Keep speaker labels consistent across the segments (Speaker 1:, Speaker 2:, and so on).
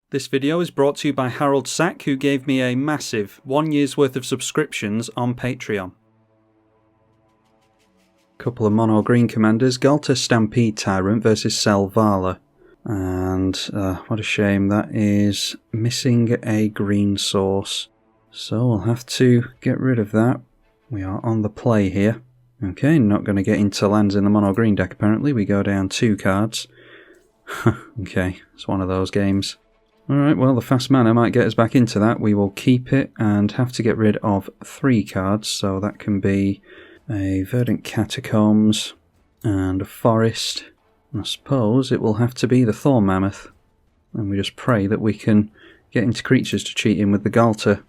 Speaker 1: This video is brought to you by Harold Sack, who gave me a massive 1 year's worth of subscriptions on Patreon. Couple of mono green commanders, Ghalta Stampede Tyrant versus Selvala. And what a shame, that is missing a green source. So we'll have to get rid of that. We are on the play here. Okay, not going to get into lands in the mono green deck apparently. We go down 2 cards. Okay, it's one of those games. Alright, well the fast mana might get us back into that. We will keep it and have to get rid of 3 cards, so that can be a Verdant Catacombs and a Forest. I suppose it will have to be the Thorn Mammoth. And we just pray that we can get into creatures to cheat in with the Ghalta.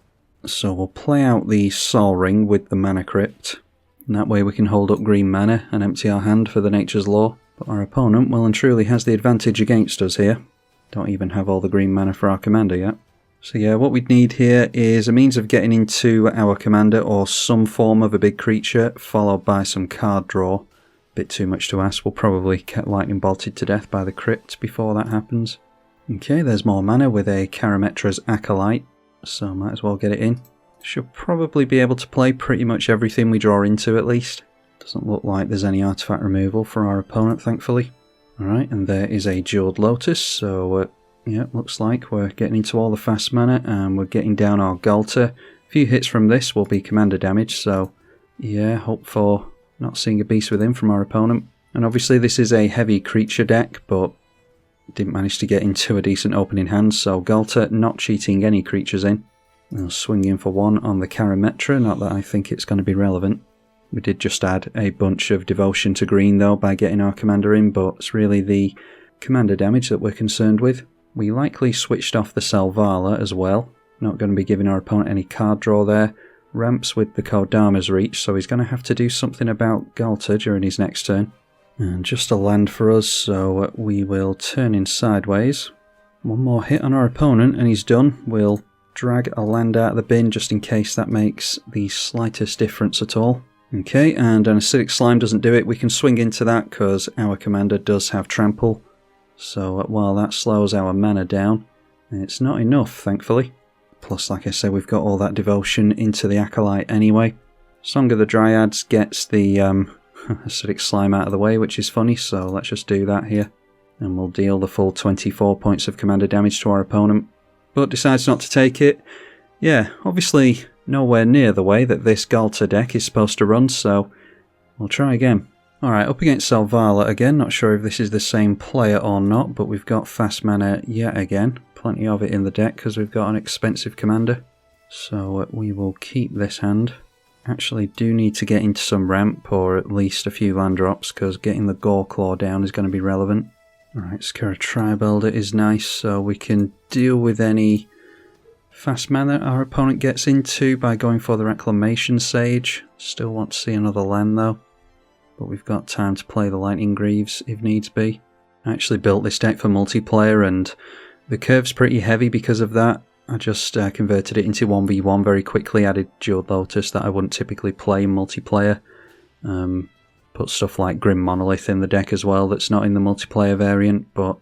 Speaker 1: So we'll play out the Sol Ring with the Mana Crypt. And that way we can hold up green mana and empty our hand for the Nature's Law. But our opponent well and truly has the advantage against us here. Don't even have all the green mana for our commander yet. So yeah, what we'd need here is a means of getting into our commander or some form of a big creature, followed by some card draw. Bit too much to ask. We'll probably get lightning bolted to death by the crypt before that happens. Okay, there's more mana with a Karametra's Acolyte, so might as well get it in. Should probably be able to play pretty much everything we draw into at least. Doesn't look like there's any artifact removal for our opponent, thankfully. Alright, and there is a Jeweled Lotus, so yeah, looks like we're getting into all the fast mana and we're getting down our Ghalta. A few hits from this will be commander damage, so yeah, hope for not seeing a beast within from our opponent. And obviously this is a heavy creature deck, but didn't manage to get into a decent opening hand, so Ghalta not cheating any creatures in. We'll swing in for 1 on the Karametra, not that I think it's going to be relevant. We did just add a bunch of devotion to green though by getting our commander in, but it's really the commander damage that we're concerned with. We likely switched off the Selvala as well. Not going to be giving our opponent any card draw there. Ramps with the Kodama's Reach, so he's going to have to do something about Ghalta during his next turn. And just a land for us, so we will turn in sideways. 1 more hit on our opponent and he's done. We'll drag a land out of the bin just in case that makes the slightest difference at all. Okay, and an Acidic Slime doesn't do it. We can swing into that because our commander does have Trample. So while that slows our mana down, it's not enough, thankfully. Plus, like I said, we've got all that devotion into the Acolyte anyway. Song of the Dryads gets the Acidic Slime out of the way, which is funny, so let's just do that here. And we'll deal the full 24 points of commander damage to our opponent. But decides not to take it. Yeah, obviously nowhere near the way that this Ghalta deck is supposed to run, so we'll try again. Alright, up against Selvala again. Not sure if this is the same player or not, but we've got fast mana yet again. Plenty of it in the deck because we've got an expensive commander. So we will keep this hand. Actually do need to get into some ramp or at least a few land drops because getting the Goreclaw down is going to be relevant. Alright, Skura Tribuilder is nice, so we can deal with any fast mana our opponent gets into by going for the Reclamation Sage. Still want to see another land though. But we've got time to play the Lightning Greaves if needs be. I actually built this deck for multiplayer and the curve's pretty heavy because of that. I just converted it into 1v1 very quickly, added Jeweled Lotus that I wouldn't typically play in multiplayer. Put stuff like Grim Monolith in the deck as well that's not in the multiplayer variant, but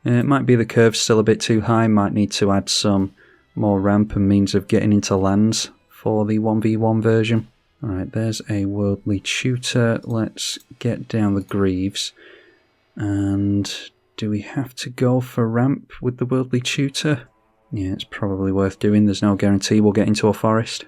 Speaker 1: it might be the curve's still a bit too high, might need to add some more ramp and means of getting into lands for the 1v1 version. Alright, there's a Worldly Tutor. Let's get down the Greaves. And do we have to go for ramp with the Worldly Tutor? Yeah, it's probably worth doing. There's no guarantee we'll get into a forest.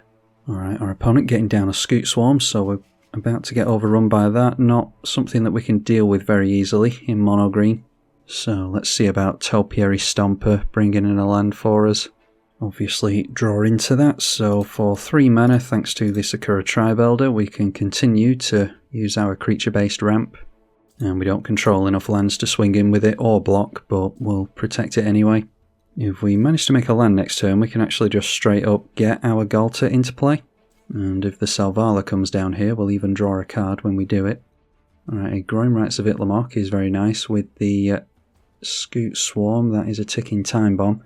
Speaker 1: Alright, our opponent getting down a Scoot Swarm, so we're about to get overrun by that. Not something that we can deal with very easily in mono green. So let's see about Topiary Stomper bringing in a land for us. Obviously draw into that, so for 3 mana thanks to the Sakura Tribuilder we can continue to use our creature based ramp, and we don't control enough lands to swing in with it or block, but we'll protect it anyway. If we manage to make a land next turn we can actually just straight up get our Ghalta into play, and if the Selvala comes down here we'll even draw a card when we do it. Alright, a Groin Rites of Itlamok is very nice with the Scoot Swarm. That is a ticking time bomb.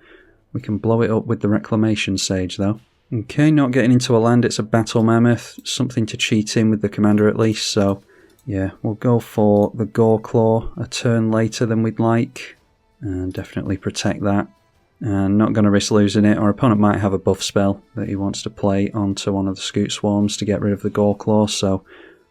Speaker 1: We can blow it up with the Reclamation Sage though. Okay, not getting into a land, it's a Battle Mammoth. Something to cheat in with the commander at least, so yeah, we'll go for the Goreclaw a turn later than we'd like. And definitely protect that. And not going to risk losing it. Our opponent might have a buff spell that he wants to play onto one of the Scoot Swarms to get rid of the Goreclaw, so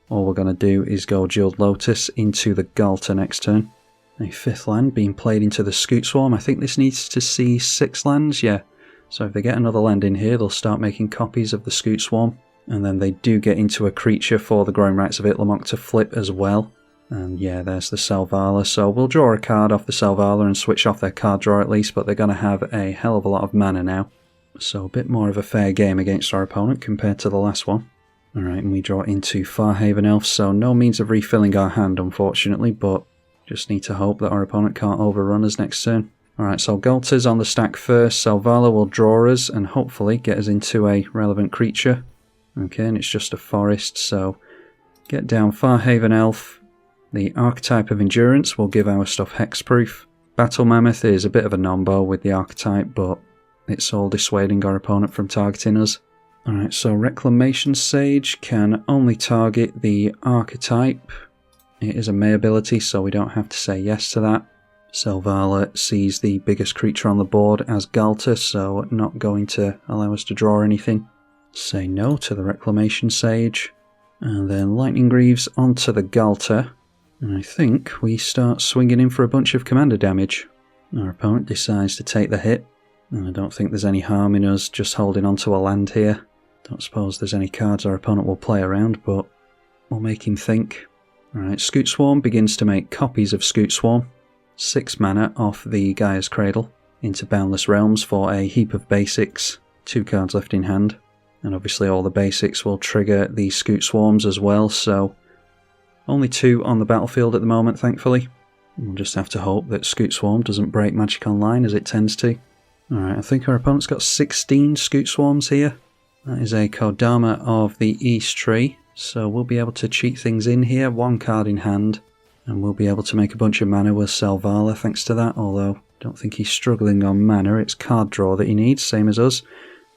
Speaker 1: all we're going to do is go Jeweled Lotus into the Ghalta next turn. A 5th land being played into the Scoot Swarm. I think this needs to see 6 lands, yeah. So if they get another land in here, they'll start making copies of the Scoot Swarm. And then they do get into a creature for the Growing Rites of Itlimoc to flip as well. And yeah, there's the Selvala. So we'll draw a card off the Selvala and switch off their card draw at least, but they're going to have a hell of a lot of mana now. So a bit more of a fair game against our opponent compared to the last one. Alright, and we draw into Farhaven Elf, so no means of refilling our hand unfortunately, but just need to hope that our opponent can't overrun us next turn. Alright, so Ghalta's on the stack first, Selvala will draw us and hopefully get us into a relevant creature. Okay, and it's just a forest, so get down Farhaven Elf. The Archetype of Endurance will give our stuff hexproof. Battle Mammoth is a bit of a nombo with the archetype, but it's all dissuading our opponent from targeting us. Alright, so Reclamation Sage can only target the archetype. It is a May ability, so we don't have to say yes to that. Selvala sees the biggest creature on the board as Ghalta, so not going to allow us to draw anything. Say no to the Reclamation Sage. And then Lightning Greaves onto the Ghalta. And I think we start swinging in for a bunch of commander damage. Our opponent decides to take the hit. And I don't think there's any harm in us just holding onto a land here. Don't suppose there's any cards our opponent will play around, but we'll make him think. Alright, Scoot Swarm begins to make copies of Scoot Swarm. 6 mana off the Gaia's Cradle into Boundless Realms for a heap of basics. 2 cards left in hand. And obviously all the basics will trigger the Scoot Swarms as well, so only 2 on the battlefield at the moment, thankfully. We'll just have to hope that Scoot Swarm doesn't break Magic Online as it tends to. Alright, I think our opponent's got 16 Scoot Swarms here. That is a Kodama of the East Tree, so we'll be able to cheat things in here, 1 card in hand, and we'll be able to make a bunch of mana with Selvala thanks to that, although I don't think he's struggling on mana, it's card draw that he needs, same as us.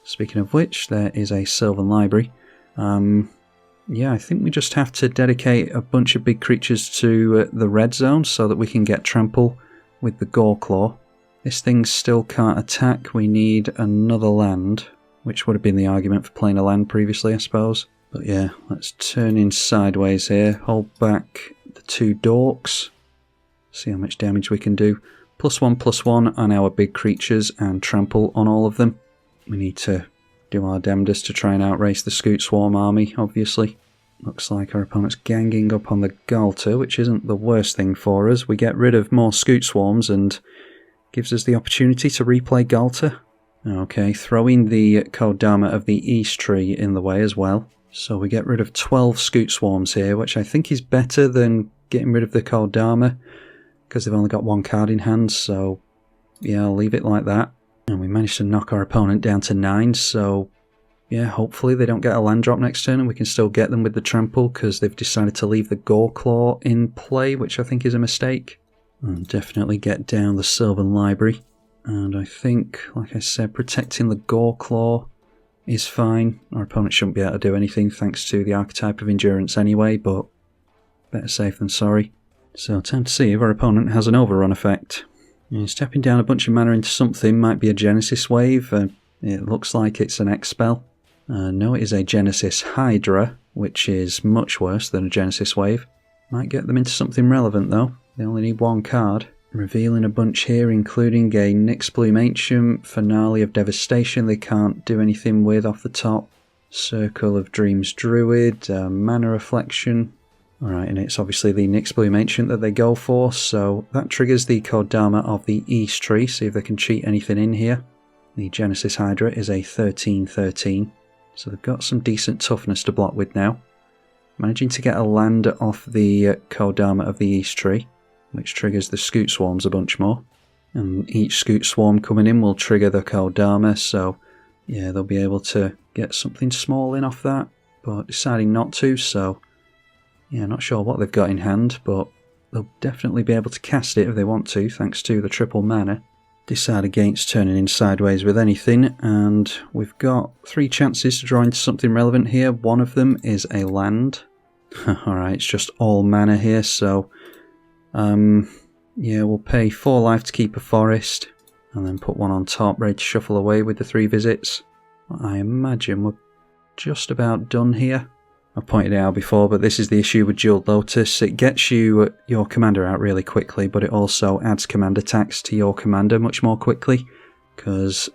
Speaker 1: Speaking of which, there is a Sylvan Library. Yeah, I think we just have to dedicate a bunch of big creatures to the red zone so that we can get trample with the Goreclaw. This thing still can't attack, we need another land, which would have been the argument for playing a land previously, I suppose. But yeah, let's turn in sideways here, hold back the 2 dorks, see how much damage we can do. +1/+1 on our big creatures and trample on all of them. We need to do our damnedest to try and outrace the Scoot Swarm army, obviously. Looks like our opponent's ganging up on the Ghalta, which isn't the worst thing for us. We get rid of more Scoot Swarms and gives us the opportunity to replay Ghalta. Okay, throwing the Kodama of the East Tree in the way as well. So we get rid of 12 Scoot Swarms here, which I think is better than getting rid of the Kodama, because they've only got 1 card in hand, so yeah, I'll leave it like that. And we managed to knock our opponent down to 9, so yeah, hopefully they don't get a land drop next turn and we can still get them with the trample, because they've decided to leave the Goreclaw in play, which I think is a mistake. And definitely get down the Sylvan Library. And I think, like I said, protecting the Goreclaw is fine. Our opponent shouldn't be able to do anything thanks to the Archetype of Endurance anyway, but better safe than sorry. So time to see if our opponent has an overrun effect. Stepping down a bunch of mana into something might be a Genesis Wave. It looks like it's an X spell. No, it is a Genesis Hydra, which is much worse than a Genesis Wave. Might get them into something relevant though. They only need 1 card. Revealing a bunch here, including a Nyxbloom Ancient, Finale of Devastation they can't do anything with off the top. Circle of Dreams Druid, Mana Reflection. Alright, and it's obviously the Nyxbloom Ancient that they go for, so that triggers the Kodama of the East Tree, see if they can cheat anything in here. The Genesis Hydra is a 13/13, so they've got some decent toughness to block with now. Managing to get a land off the Kodama of the East Tree, which triggers the Scoot Swarms a bunch more. And each Scoot Swarm coming in will trigger the Kodama, so yeah, they'll be able to get something small in off that, but deciding not to, so yeah, not sure what they've got in hand, but they'll definitely be able to cast it if they want to, thanks to the triple mana. Decide against turning in sideways with anything, and we've got 3 chances to draw into something relevant here. One of them is a land. Alright, it's just all mana here, so yeah, we'll pay 4 life to keep a forest. and then put one on top, ready to shuffle away with the 3 visits. I imagine we're just about done here. I pointed it out before, but this is the issue with Jeweled Lotus. It gets you your commander out really quickly, but it also adds commander tax to your commander much more quickly, because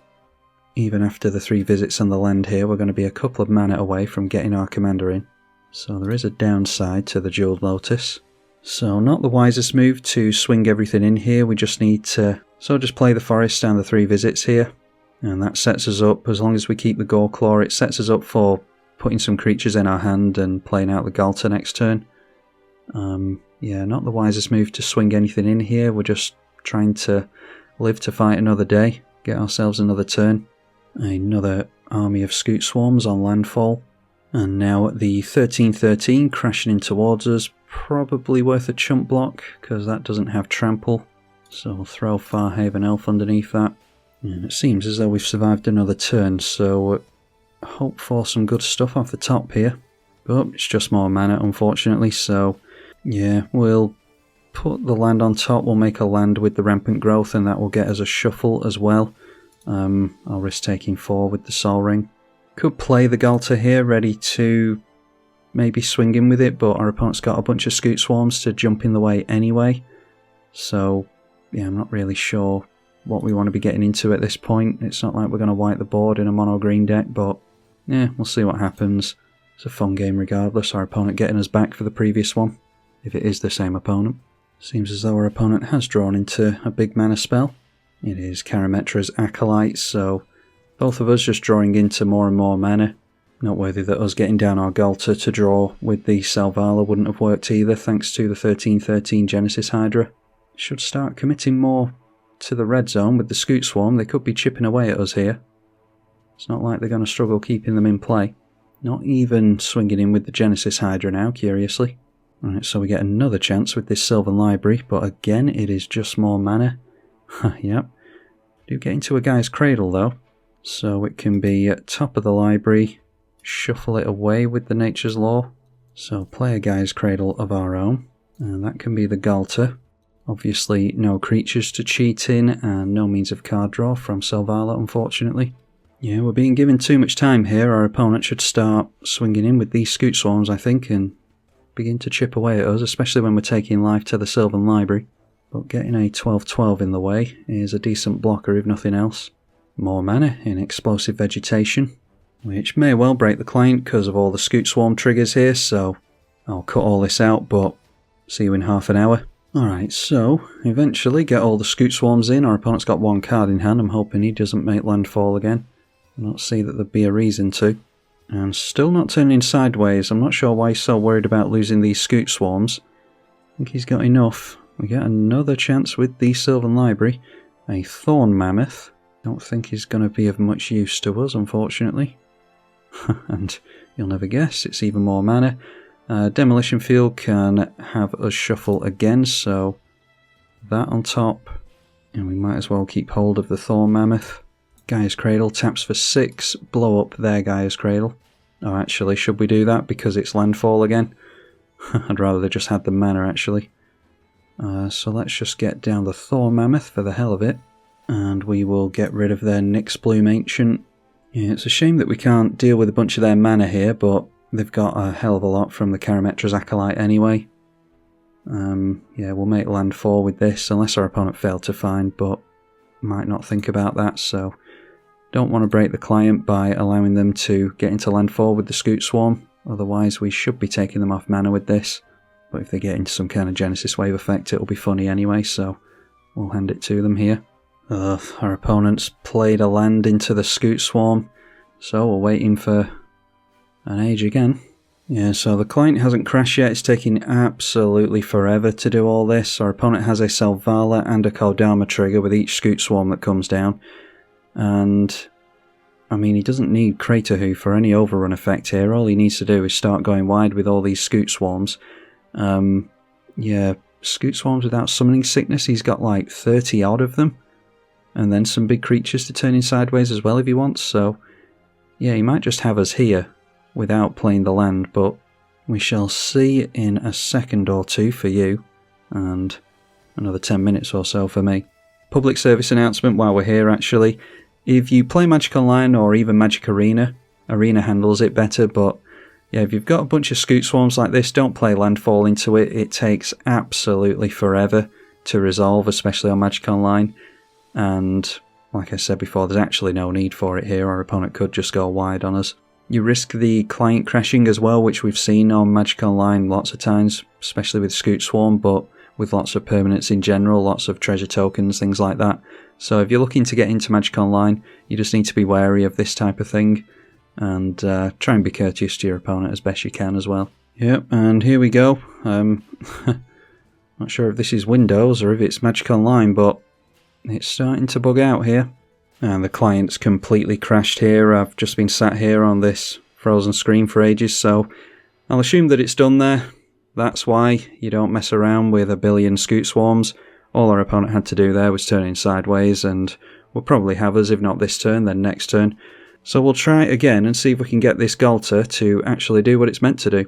Speaker 1: even after the 3 visits and the land here, we're going to be a couple of mana away from getting our commander in. So there is a downside to the Jeweled Lotus. So not the wisest move to swing everything in here. We just need to just play the forest and the 3 visits here. And that sets us up, as long as we keep the Goreclaw, it sets us up for putting some creatures in our hand and playing out the Ghalta next turn. Yeah, not the wisest move to swing anything in here. We're just trying to live to fight another day, get ourselves another turn. Another army of Scoot Swarms on landfall. And now the 13/13 crashing in towards us, probably worth a chump block, because that doesn't have trample. So we'll throw Farhaven Elf underneath that. And it seems as though we've survived another turn, so hope for some good stuff off the top here. But it's just more mana, unfortunately, so yeah, we'll put the land on top. We'll make a land with the Rampant Growth, and that will get us a shuffle as well. I'll risk taking 4 with the Sol Ring. Could play the Ghalta here, ready to maybe swing in with it, but our opponent's got a bunch of Scoot Swarms to jump in the way anyway. So yeah, I'm not really sure what we want to be getting into at this point. It's not like we're going to wipe the board in a mono green deck, but yeah, we'll see what happens. It's a fun game regardless, our opponent getting us back for the previous one, if it is the same opponent. Seems as though our opponent has drawn into a big mana spell. It is Karametra's Acolyte, so both of us just drawing into more and more mana. Noteworthy that us getting down our Ghalta to draw with the Selvala wouldn't have worked either, thanks to the 13/13 Genesis Hydra. Should start committing more to the red zone with the Scoot Swarm. They could be chipping away at us here. It's not like they're going to struggle keeping them in play. Not even swinging in with the Genesis Hydra now, curiously. Alright, so we get another chance with this Sylvan Library, but again it is just more mana. Yep. Do get into a Guy's Cradle though, so it can be at top of the library, shuffle it away with the Nature's Law. So play a Guy's Cradle of our own, and that can be the Ghalta. Obviously no creatures to cheat in, and no means of card draw from Selvala, unfortunately. Yeah, we're being given too much time here. Our opponent should start swinging in with these Scoot Swarms, I think, and begin to chip away at us, especially when we're taking life to the Sylvan Library. But getting a 12/12 in the way is a decent blocker, if nothing else. More mana in Explosive Vegetation, which may well break the client because of all the Scoot Swarm triggers here, so I'll cut all this out, but see you in half an hour. Alright, so eventually get all the Scoot Swarms in. Our opponent's got 1 card in hand. I'm hoping he doesn't make landfall again. I don't see that there'd be a reason to. And still not turning sideways. I'm not sure why he's so worried about losing these Scoot Swarms. I think he's got enough. We get another chance with the Sylvan Library. A Thorn Mammoth. Don't think he's going to be of much use to us, unfortunately. And you'll never guess, it's even more mana. Demolition Field can have us shuffle again, so that on top. And we might as well keep hold of the Thorn Mammoth. Gaia's Cradle taps for 6, blow up their Gaia's Cradle. Oh, actually, should we do that because it's landfall again? I'd rather they just had the mana, actually. So let's just get down the Thorn Mammoth for the hell of it. And we will get rid of their Nyx Bloom Ancient. Yeah, it's a shame that we can't deal with a bunch of their mana here, but they've got a hell of a lot from the Karametra's Acolyte anyway. Yeah, we'll make landfall with this, unless our opponent failed to find, but might not think about that, so don't want to break the client by allowing them to get into landfall with the Scoot Swarm, otherwise we should be taking them off mana with this. But if they get into some kind of Genesis Wave effect, it'll be funny anyway, so we'll hand it to them here. Our opponent's played a land into the Scoot Swarm, so we're waiting for an age again. Yeah, so the client hasn't crashed yet. It's taking absolutely forever to do all this. Our opponent has a Selvala and a Kodama trigger with each Scoot Swarm that comes down. And, I mean, he doesn't need Craterhoof for any overrun effect here. All he needs to do is start going wide with all these Scoot Swarms. Yeah, Scoot Swarms without Summoning Sickness, he's got like 30 odd of them. And then some big creatures to turn in sideways as well if he wants, so yeah, he might just have us here without playing the land, but we shall see in a second or two for you, and another 10 minutes or so for me. public service announcement while we're here actually. If you play Magic Online or even Magic Arena, Arena handles it better, but yeah, if you've got a bunch of Scoot Swarms like this, don't play Landfall into it. It takes absolutely forever to resolve, especially on Magic Online. And like I said before, there's actually no need for it here. Our opponent could just go wide on us. You risk the client crashing as well, which we've seen on Magic Online lots of times, especially with Scoot Swarm, but with lots of permanents in general, lots of treasure tokens, things like that. So if you're looking to get into Magic Online, you just need to be wary of this type of thing, and try and be courteous to your opponent as best you can as well. Yep, and here we go. Not sure if this is Windows or if it's Magic Online, but it's starting to bug out here. And the client's completely crashed here. I've just been sat here on this frozen screen for ages, so I'll assume that it's done there. That's why you don't mess around with a billion Scoot Swarms. All our opponent had to do there was turn in sideways, and will probably have us, if not this turn, then next turn. So we'll try it again and see if we can get this Ghalta to actually do what it's meant to do.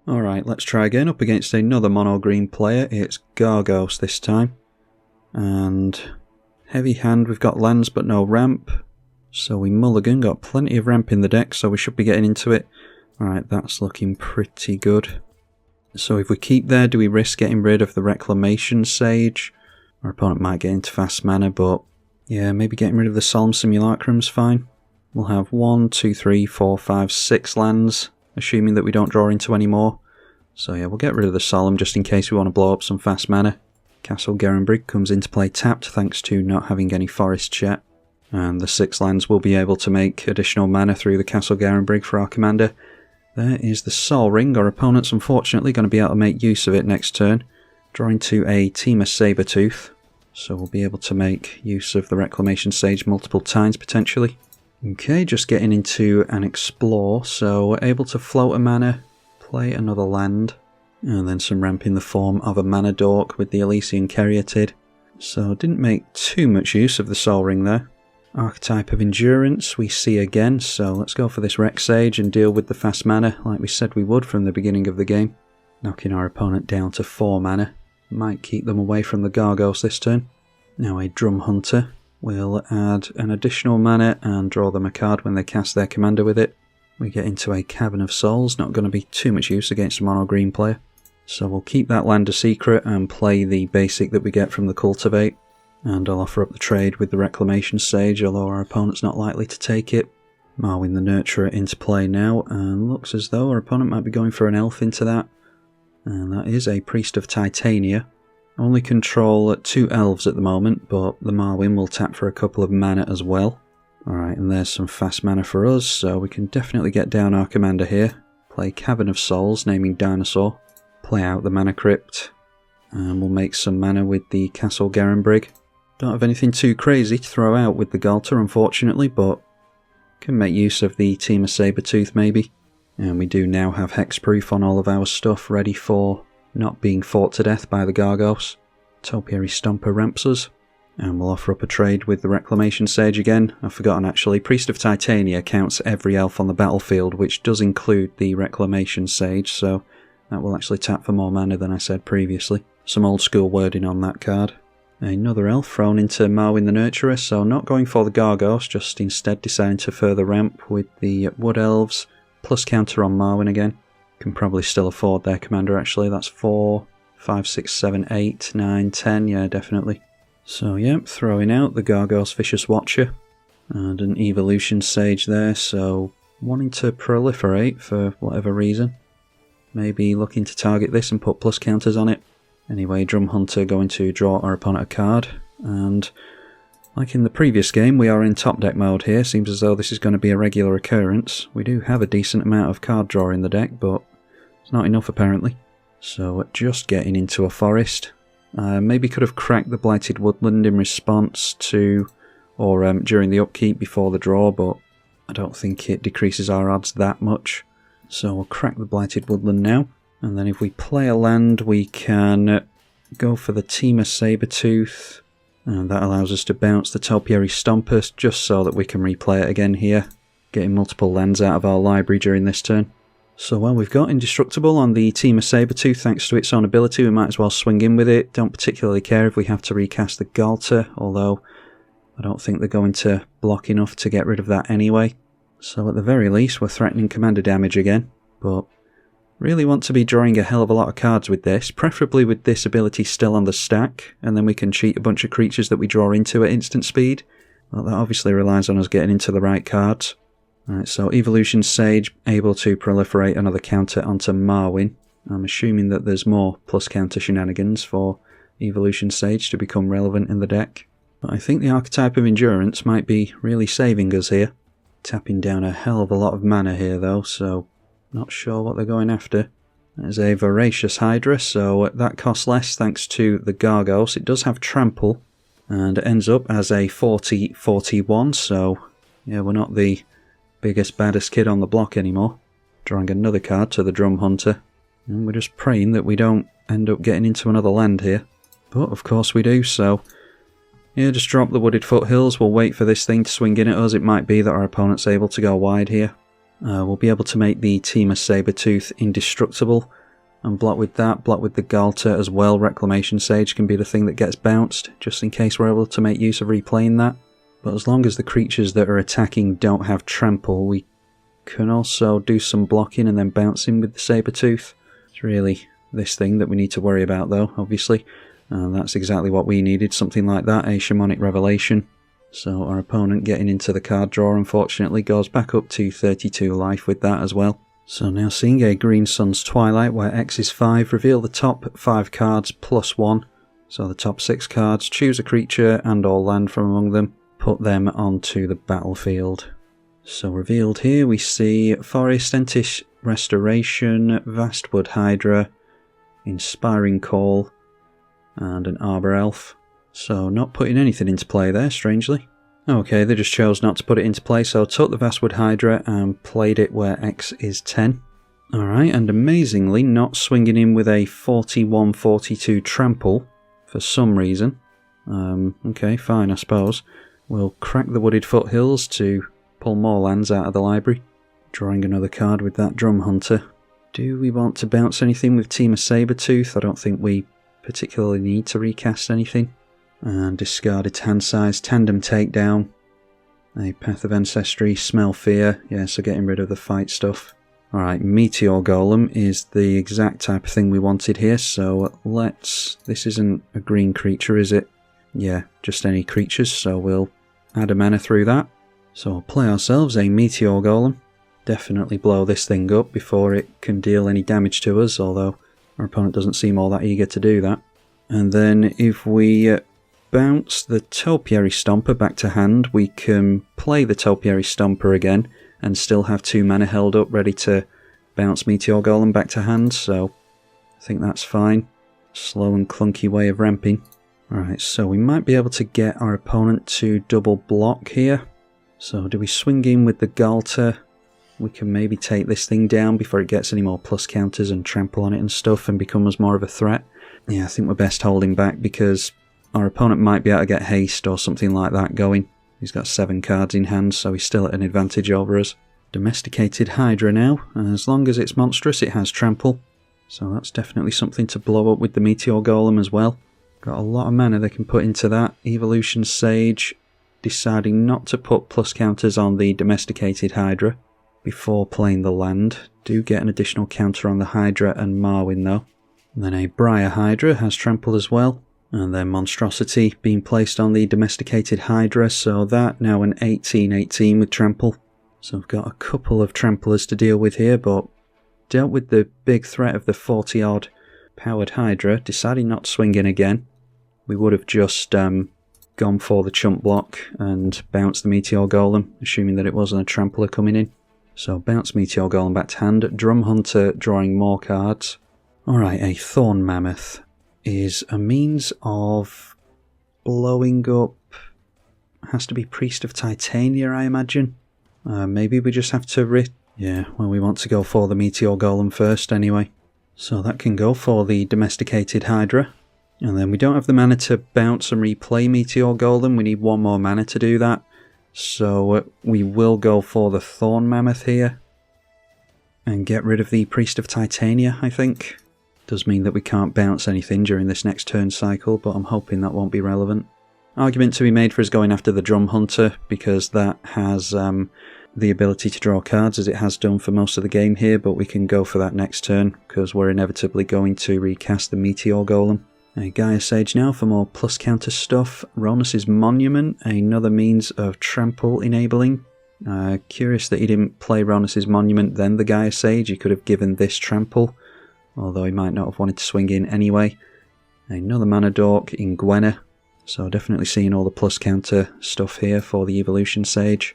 Speaker 1: Alright, let's try again up against another mono green player. It's Gargos this time. And heavy hand, we've got lands but no ramp. So we mulligan, got plenty of ramp in the deck, so we should be getting into it. Alright, that's looking pretty good. So if we keep there, do we risk getting rid of the Reclamation Sage? Our opponent might get into fast mana, but yeah, maybe getting rid of the Solemn Simulacrum's fine. We'll have 1, 2, 3, 4, 5, 6 lands, assuming that we don't draw into any more. So yeah, we'll get rid of the Solemn just in case we want to blow up some fast mana. Castle Garenbrig comes into play tapped thanks to not having any forests yet. And the 6 lands will be able to make additional mana through the Castle Garenbrig for our commander. There is the Sol Ring. Our opponent's unfortunately going to be able to make use of it next turn. Drawing to a Temur Sabertooth. So we'll be able to make use of the Reclamation Sage multiple times potentially. Okay, just getting into an Explore. So we're able to float a mana, play another land, and then some ramp in the form of a Mana Dork with the Elysian Caryatid. So didn't make too much use of the Sol Ring there. Archetype of Endurance we see again, so let's go for this Rec Sage and deal with the fast mana like we said we would from the beginning of the game. Knocking our opponent down to 4 mana. Might keep them away from the Gargos this turn. Now a Drum Hunter will add an additional mana and draw them a card when they cast their commander with it. We get into a Cavern of Souls, not going to be too much use against a mono green player. So we'll keep that land a secret and play the basic that we get from the Cultivate. And I'll offer up the trade with the Reclamation Sage, although our opponent's not likely to take it. Marwyn the Nurturer into play now, and looks as though our opponent might be going for an elf into that. And that is a Priest of Titania. Only control 2 elves at the moment, but the Marwyn will tap for a couple of mana as well. Alright, and there's some fast mana for us, so we can definitely get down our commander here. Play Cavern of Souls, naming Dinosaur. Play out the Mana Crypt, and we'll make some mana with the Castle Garenbrig. Don't have anything too crazy to throw out with the Ghalta, unfortunately, but can make use of the Temur Sabertooth maybe. And we do now have hexproof on all of our stuff, ready for not being fought to death by the Gargos. Topiary Stomper ramps us, and we'll offer up a trade with the Reclamation Sage again. I've forgotten actually, Priest of Titania counts every elf on the battlefield, which does include the Reclamation Sage, so that will actually tap for more mana than I said previously. Some old school wording on that card. Another elf thrown into Marwyn the Nurturer, so not going for the Gargos, just instead deciding to further ramp with the Wood Elves, plus counter on Marwyn again. Can probably still afford their commander actually, that's 4, 5, 6, 7, 8, 9, 10, yeah definitely. So yeah, throwing out the Gargos Vicious Watcher, and an Evolution Sage there, so wanting to proliferate for whatever reason. Maybe looking to target this and put plus counters on it. Anyway, Drum Hunter going to draw our opponent a card, and like in the previous game, we are in top deck mode here. Seems as though this is going to be a regular occurrence. We do have a decent amount of card draw in the deck, but it's not enough apparently. So just getting into a forest. Maybe could have cracked the Blighted Woodland in response to, or during the upkeep before the draw, but I don't think it decreases our odds that much. So we'll crack the Blighted Woodland now. And then if we play a land, we can go for the Temur Sabertooth. And that allows us to bounce the Topiary Stomper just so that we can replay it again here. Getting multiple lands out of our library during this turn. So while we've got Indestructible on the Team of Sabertooth thanks to its own ability, we might as well swing in with it. Don't particularly care if we have to recast the Ghalta, although I don't think they're going to block enough to get rid of that anyway. So at the very least we're threatening commander damage again, but really want to be drawing a hell of a lot of cards with this, preferably with this ability still on the stack, and then we can cheat a bunch of creatures that we draw into at instant speed. Well, that obviously relies on us getting into the right cards. Alright, so Evolution Sage, able to proliferate another counter onto Marwyn. I'm assuming that there's more plus counter shenanigans for Evolution Sage to become relevant in the deck. But I think the archetype of Endurance might be really saving us here. Tapping down a hell of a lot of mana here though, so not sure what they're going after. There's a Voracious Hydra, so that costs less thanks to the Gargos. It does have Trample, and it ends up as a 40-41, so yeah, we're not the biggest, baddest kid on the block anymore. Drawing another card to the Drum Hunter, and we're just praying that we don't end up getting into another land here. But of course we do, so yeah, just drop the Wooded Foothills. We'll wait for this thing to swing in at us. It might be that our opponent's able to go wide here. We'll be able to make the Team of Sabertooth indestructible and block with that, block with the Ghalta as well. Reclamation Sage can be the thing that gets bounced, just in case we're able to make use of replaying that. But as long as the creatures that are attacking don't have Trample, we can also do some blocking and then bouncing with the Sabertooth. It's really this thing that we need to worry about though, obviously. And that's exactly what we needed, something like that, a Shamanic Revelation. So our opponent getting into the card draw unfortunately goes back up to 32 life with that as well. So now seeing a Green Sun's Twilight where X is 5, reveal the top 5 cards plus 1. So the top 6 cards, choose a creature and or land from among them, put them onto the battlefield. So revealed here we see Forest, Entish Restoration, Vastwood Hydra, Inspiring Call, and an Arbor Elf. So not putting anything into play there, strangely. Okay, they just chose not to put it into play, so took the Vastwood Hydra and played it where X is 10. Alright, and amazingly not swinging in with a 41-42 Trample for some reason. Okay, fine, I suppose. We'll crack the Wooded Foothills to pull more lands out of the library. Drawing another card with that Drum Hunter. Do we want to bounce anything with Team of Sabertooth? I don't think we particularly need to recast anything. And discarded hand size, Tandem Takedown, a Path of Ancestry, Smell Fear, yeah, so getting rid of the fight stuff. Alright, Meteor Golem is the exact type of thing we wanted here, so this isn't a green creature, is it? Yeah, just any creatures, so we'll add a mana through that. So we'll play ourselves a Meteor Golem, definitely blow this thing up before it can deal any damage to us, although our opponent doesn't seem all that eager to do that. And then if we bounce the Topiary Stomper back to hand, we can play the Topiary Stomper again and still have 2 mana held up ready to bounce Meteor Golem back to hand, so I think that's fine. Slow and clunky way of ramping. Alright, so we might be able to get our opponent to double block here. So do we swing in with the Ghalta? We can maybe take this thing down before it gets any more plus counters and trample on it and stuff and becomes more of a threat. Yeah, I think we're best holding back because our opponent might be able to get haste or something like that going. He's got 7 cards in hand, so he's still at an advantage over us. Domesticated Hydra now, and as long as it's monstrous it has trample. So that's definitely something to blow up with the Meteor Golem as well. Got a lot of mana they can put into that. Evolution Sage, deciding not to put plus counters on the Domesticated Hydra before playing the land. Do get an additional counter on the Hydra and Marwyn though. And then a Briar Hydra has trample as well. And then Monstrosity being placed on the Domesticated Hydra, so that now an 18-18 with trample. So I've got a couple of tramplers to deal with here, but dealt with the big threat of the 40-odd powered Hydra, deciding not to swing in again. We would have just gone for the chump block and bounced the Meteor Golem, assuming that it wasn't a trampler coming in. So bounce Meteor Golem back to hand, Drum Hunter drawing more cards. Alright, a Thorn Mammoth is a means of blowing up, has to be Priest of Titania I imagine. Maybe we just have to yeah, well we want to go for the Meteor Golem first anyway. So that can go for the Domesticated Hydra. And then we don't have the mana to bounce and replay Meteor Golem, we need 1 more mana to do that. So we will go for the Thorn Mammoth here. and get rid of the Priest of Titania, I think. Does mean that we can't bounce anything during this next turn cycle, but I'm hoping that won't be relevant. Argument to be made for us going after the Drum Hunter, because that has the ability to draw cards as it has done for most of the game here, but we can go for that next turn because we're inevitably going to recast the Meteor Golem. A Gaia Sage now for more plus counter stuff. Ronus's Monument, another means of trample enabling. Curious that he didn't play Ronus's Monument then the Gaia Sage. He could have given this trample, although he might not have wanted to swing in anyway. Another Mana Dork in Gwenna, so definitely seeing all the plus counter stuff here for the Evolution Sage.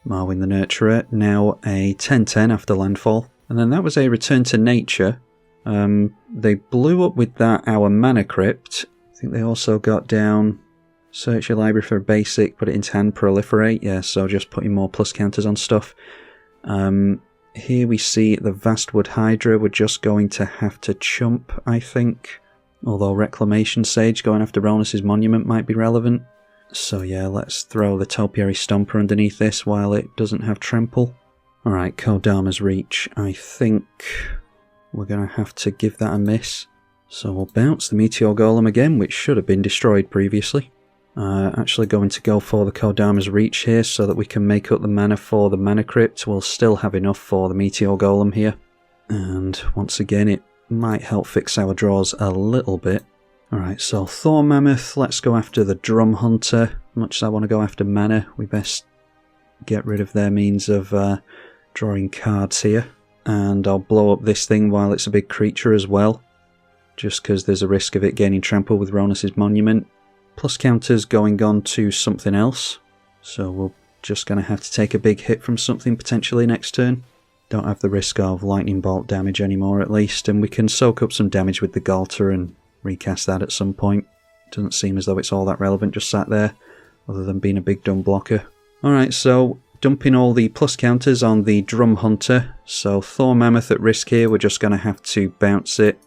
Speaker 1: Marwyn the Nurturer, now a 10/10 after landfall. And then that was a Return to Nature. They blew up with that our Mana Crypt. I think they also got down search your library for a basic, put it into hand, proliferate. Yeah, so just putting more plus counters on stuff. Here we see the Vastwood Hydra. We're just going to have to chump, I think. Although Reclamation Sage going after Ronus's Monument might be relevant. So yeah, let's throw the Topiary Stomper underneath this while it doesn't have trample. Alright, Kodama's Reach. I think we're going to have to give that a miss. So we'll bounce the Meteor Golem again, which should have been destroyed previously. Actually going to go for the Kodama's Reach here so that we can make up the mana for the Mana Crypt. We'll still have enough for the Meteor Golem here. And once again, it might help fix our draws a little bit. Alright, so Thorn Mammoth, let's go after the Drum Hunter. Much as I want to go after mana, we best get rid of their means of drawing cards here. And I'll blow up this thing while it's a big creature as well, just because there's a risk of it gaining trample with Ronus's Monument. Plus counters going on to something else, so we're just going to have to take a big hit from something potentially next turn. Don't have the risk of Lightning Bolt damage anymore at least, and we can soak up some damage with the Ghalta and recast that at some point. Doesn't seem as though it's all that relevant just sat there, other than being a big dumb blocker. Alright, so dumping all the plus counters on the Drum Hunter. So Thorn Mammoth at risk here, we're just going to have to bounce it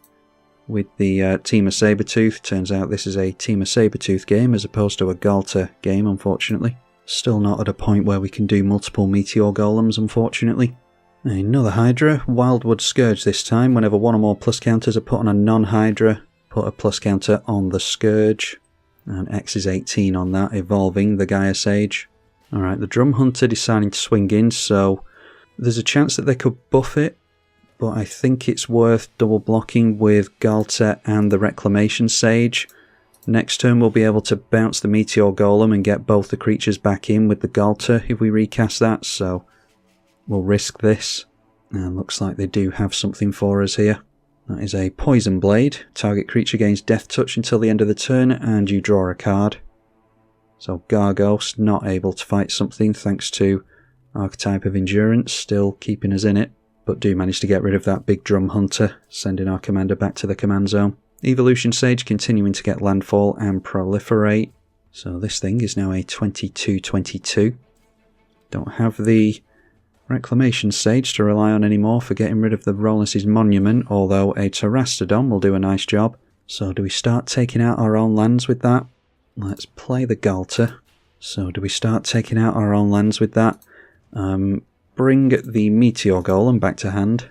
Speaker 1: with the Temur Sabertooth. Turns out this is a Temur Sabertooth game as opposed to a Ghalta game, unfortunately. Still not at a point where we can do multiple Meteor Golems, unfortunately. Another Hydra, Wildwood Scourge this time. Whenever one or more plus counters are put on a non-Hydra, put a plus counter on the Scourge. And X is 18 on that, evolving the Gaia Sage. Alright, the Drum Hunter deciding to swing in, so there's a chance that they could buff it, but I think it's worth double blocking with Ghalta and the Reclamation Sage. Next turn we'll be able to bounce the Meteor Golem and get both the creatures back in with the Ghalta if we recast that, so we'll risk this. And looks like they do have something for us here. That is a Poison Blade. Target creature gains Death Touch until the end of the turn and you draw a card. So Gargos not able to fight something thanks to Archetype of Endurance still keeping us in it, but do manage to get rid of that big Drum Hunter, sending our commander back to the command zone. Evolution Sage continuing to get landfall and proliferate. So this thing is now a 22/22. Don't have the Reclamation Sage to rely on anymore for getting rid of the Ronus's Monument, although a Terastodon will do a nice job. So do we start taking out our own lands with that? Let's play the Ghalta. So do we start taking out our own lands with that? Bring the Meteor Golem back to hand.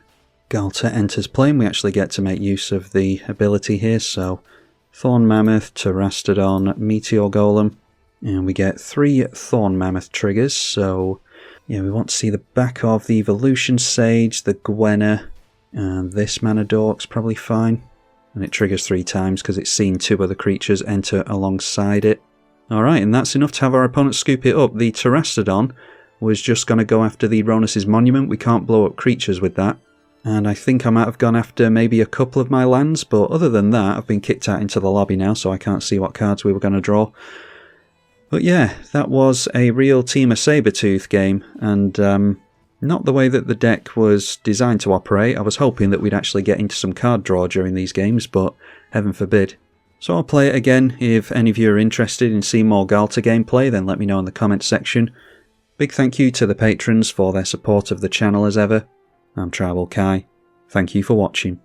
Speaker 1: Ghalta enters play and we actually get to make use of the ability here. So Thorn Mammoth, Terastodon, Meteor Golem. And we get 3 Thorn Mammoth triggers. So yeah, we want to see the back of the Evolution Sage, the Gwenna, and this Mana Dork's probably fine. And it triggers 3 times because it's seen 2 other creatures enter alongside it. Alright, and that's enough to have our opponent scoop it up. The Terastodon was just going to go after the Ronus's Monument. We can't blow up creatures with that. And I think I might have gone after maybe a couple of my lands, but other than that, I've been kicked out into the lobby now, so I can't see what cards we were going to draw. But yeah, that was a real Temur Sabertooth game, and not the way that the deck was designed to operate. I was hoping that we'd actually get into some card draw during these games, but heaven forbid. So I'll play it again. If any of you are interested in seeing more Ghalta gameplay, then let me know in the comments section. Big thank you to the patrons for their support of the channel as ever. I'm tribalkai. Thank you for watching.